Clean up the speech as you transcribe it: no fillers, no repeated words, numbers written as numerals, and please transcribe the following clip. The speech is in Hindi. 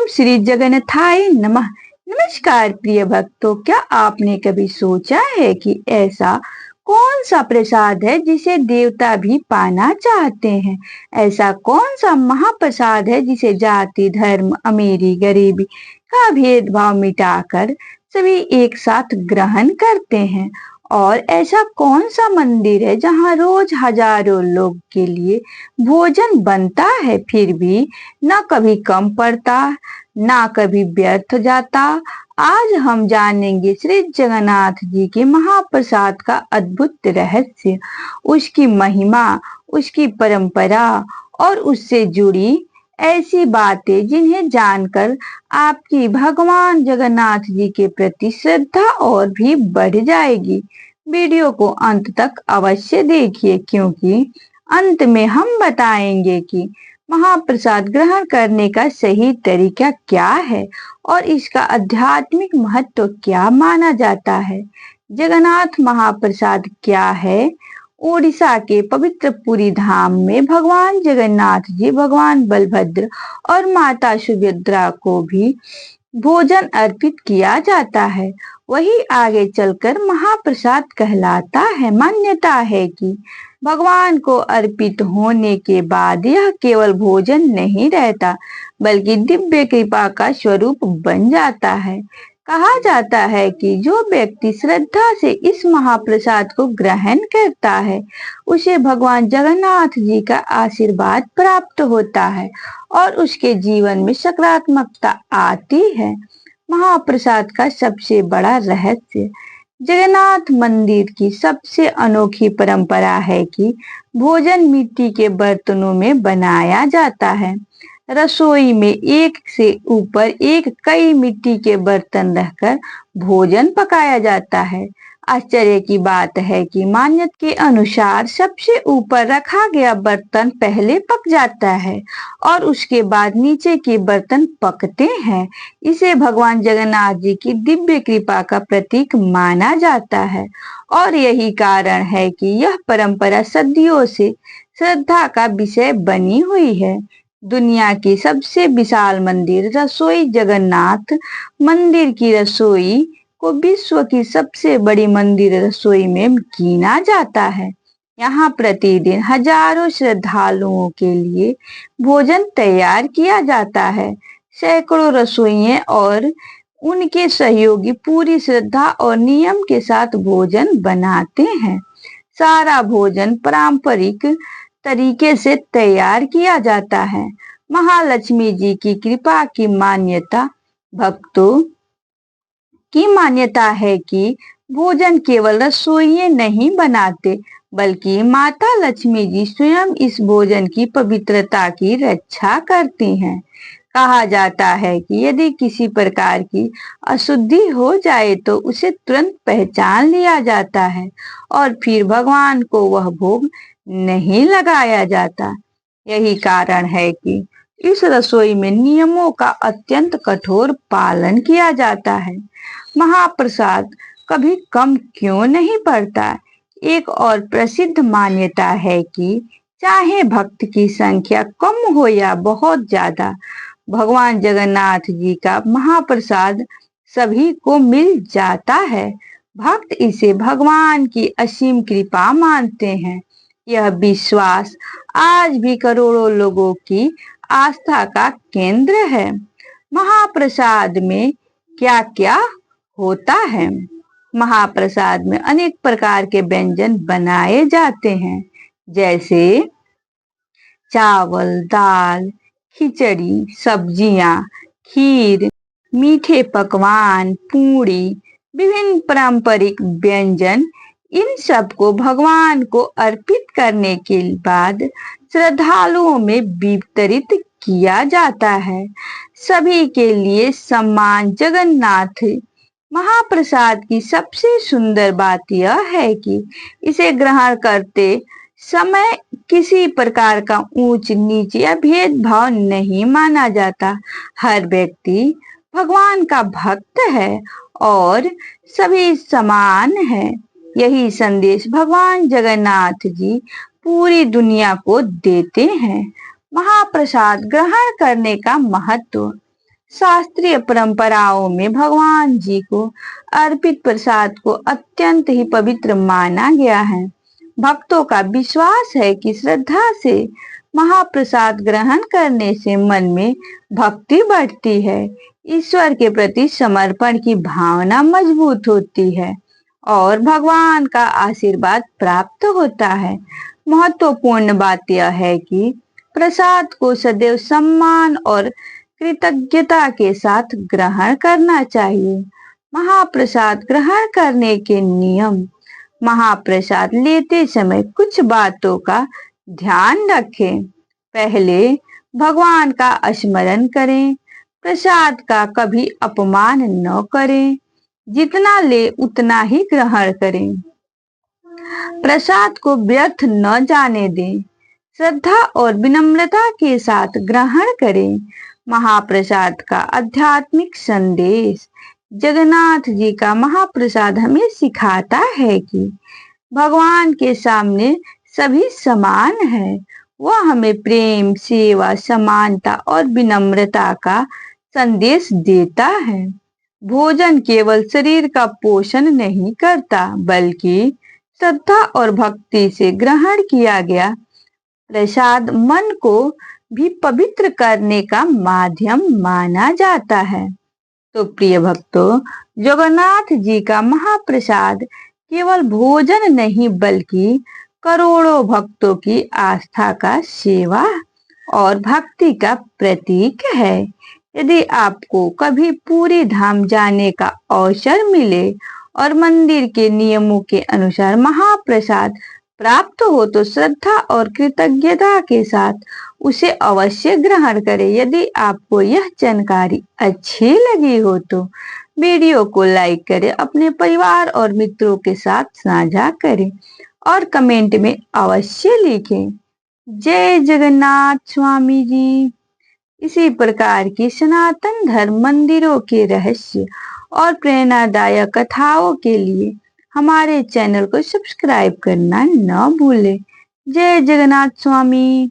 श्री जगन्नाथाय नमः। नमस्कार प्रिय भक्तों, क्या आपने कभी सोचा है कि ऐसा कौन सा प्रसाद है जिसे देवता भी पाना चाहते हैं? ऐसा कौन सा महाप्रसाद है जिसे जाति, धर्म, अमीरी, गरीबी का भेदभाव मिटाकर सभी एक साथ ग्रहण करते हैं? और ऐसा कौन सा मंदिर है जहां रोज हजारों लोग के लिए भोजन बनता है, फिर भी ना कभी कम पड़ता, ना कभी व्यर्थ जाता? आज हम जानेंगे श्री जगन्नाथ जी के महाप्रसाद का अद्भुत रहस्य, उसकी महिमा, उसकी परंपरा और उससे जुड़ी ऐसी बातें जिन्हें जानकर आपकी भगवान जगन्नाथ जी के प्रति श्रद्धा और भी बढ़ जाएगी। वीडियो को अंत तक अवश्य देखिए, क्योंकि अंत में हम बताएंगे कि महाप्रसाद ग्रहण करने का सही तरीका क्या है और इसका आध्यात्मिक महत्व क्या माना जाता है। जगन्नाथ महाप्रसाद क्या है? ओडिशा के पवित्र पुरी धाम में भगवान जगन्नाथ जी, भगवान बलभद्र और माता सुभद्रा को भी भोजन अर्पित किया जाता है, वही आगे चलकर महाप्रसाद कहलाता है। मान्यता है कि भगवान को अर्पित होने के बाद यह केवल भोजन नहीं रहता, बल्कि दिव्य कृपा का स्वरूप बन जाता है। कहा जाता है कि जो व्यक्ति श्रद्धा से इस महाप्रसाद को ग्रहण करता है, उसे भगवान जगन्नाथ जी का आशीर्वाद प्राप्त होता है और उसके जीवन में सकारात्मकता आती है। महाप्रसाद का सबसे बड़ा रहस्य, जगन्नाथ मंदिर की सबसे अनोखी परंपरा है कि भोजन मिट्टी के बर्तनों में बनाया जाता है। रसोई में एक से ऊपर एक कई मिट्टी के बर्तन रखकर भोजन पकाया जाता है। आश्चर्य की बात है कि मान्यता के अनुसार सबसे ऊपर रखा गया बर्तन पहले पक जाता है और उसके बाद नीचे के बर्तन पकते हैं। इसे भगवान जगन्नाथ जी की दिव्य कृपा का प्रतीक माना जाता है और यही कारण है कि यह परंपरा सदियों से श्रद्धा का विषय बनी हुई है। दुनिया की सबसे विशाल मंदिर रसोई जगन्नाथ मंदिर की रसोई को विश्व की सबसे बड़ी मंदिर रसोई में गिना जाता है। यहाँ प्रतिदिन हजारों श्रद्धालुओं के लिए भोजन तैयार किया जाता है। सैकड़ों रसोइये और उनके सहयोगी पूरी श्रद्धा और नियम के साथ भोजन बनाते हैं। सारा भोजन पारंपरिक तरीके से तैयार किया जाता है। महालक्ष्मी जी की कृपा की मान्यता, भक्तों की मान्यता है कि भोजन केवल रसोइये नहीं बनाते, बल्कि माता लक्ष्मी जी स्वयं इस भोजन की पवित्रता की रक्षा करती हैं। कहा जाता है कि यदि किसी प्रकार की अशुद्धि हो जाए तो उसे तुरंत पहचान लिया जाता है और फिर भगवान को वह भोग नहीं लगाया जाता। यही कारण है कि इस रसोई में नियमों का अत्यंत कठोर पालन किया जाता है। महाप्रसाद कभी कम क्यों नहीं पड़ता? एक और प्रसिद्ध मान्यता है कि चाहे भक्त की संख्या कम हो या बहुत ज्यादा, भगवान जगन्नाथ जी का महाप्रसाद सभी को मिल जाता है। भक्त इसे भगवान की असीम कृपा मानते हैं। यह विश्वास आज भी करोड़ों लोगों की आस्था का केंद्र है। महाप्रसाद में क्या क्या होता है? महाप्रसाद में अनेक प्रकार के व्यंजन बनाए जाते हैं, जैसे चावल, दाल, खिचड़ी, सब्जियां, खीर, मीठे पकवान, पूड़ी, विभिन्न पारंपरिक व्यंजन। इन सब को भगवान को अर्पित करने के बाद श्रद्धालुओं में वितरित किया जाता है। सभी के लिए सम्मान। जगन्नाथ महाप्रसाद की सबसे सुंदर बात यह है कि इसे ग्रहण करते समय किसी प्रकार का ऊंच नीच या भेदभाव नहीं माना जाता। हर व्यक्ति भगवान का भक्त है और सभी समान है। यही संदेश भगवान जगन्नाथ जी पूरी दुनिया को देते हैं। महाप्रसाद ग्रहण करने का महत्व, शास्त्रीय परंपराओं में भगवान जी को अर्पित प्रसाद को अत्यंत ही पवित्र माना गया है। भक्तों का विश्वास है कि श्रद्धा से महाप्रसाद ग्रहण करने से मन में भक्ति बढ़ती है, ईश्वर के प्रति समर्पण की भावना मजबूत होती है और भगवान का आशीर्वाद प्राप्त होता है। महत्वपूर्ण बात यह है कि प्रसाद को सदैव सम्मान और कृतज्ञता के साथ ग्रहण करना चाहिए। महाप्रसाद ग्रहण करने के नियम। महाप्रसाद लेते समय कुछ बातों का ध्यान रखें। पहले, भगवान का स्मरण करें। प्रसाद का कभी अपमान न करें। जितना ले उतना ही ग्रहण करें। प्रसाद को व्यर्थ न जाने दें। श्रद्धा और विनम्रता के साथ ग्रहण करें। महाप्रसाद का आध्यात्मिक संदेश। जगन्नाथ जी का महाप्रसाद हमें सिखाता है कि भगवान के सामने सभी समान है। वह हमें प्रेम, सेवा, समानता और विनम्रता का संदेश देता है। भोजन केवल शरीर का पोषण नहीं करता, बल्कि श्रद्धा और भक्ति से ग्रहण किया गया प्रसाद मन को भी पवित्र करने का माध्यम माना जाता है। तो प्रिय भक्तों, जगन्नाथ जी का महाप्रसाद केवल भोजन नहीं बल्कि करोड़ों भक्तों की आस्था का सेवा और भक्ति का प्रतीक है। यदि आपको कभी पूरी धाम जाने का अवसर मिले और मंदिर के नियमों के अनुसार महाप्रसाद प्राप्त हो तो श्रद्धा और कृतज्ञता के साथ उसे अवश्य ग्रहण करें। यदि आपको यह जानकारी अच्छी लगी हो तो वीडियो को लाइक करें, अपने परिवार और मित्रों के साथ साझा करें और कमेंट में अवश्य लिखें। जय जगन्नाथ स्वामी जी। इसी प्रकार की सनातन धर्म मंदिरों के रहस्य और प्रेरणादायक कथाओं के लिए हमारे चैनल को सब्सक्राइब करना न भूलें। जय जगन्नाथ स्वामी।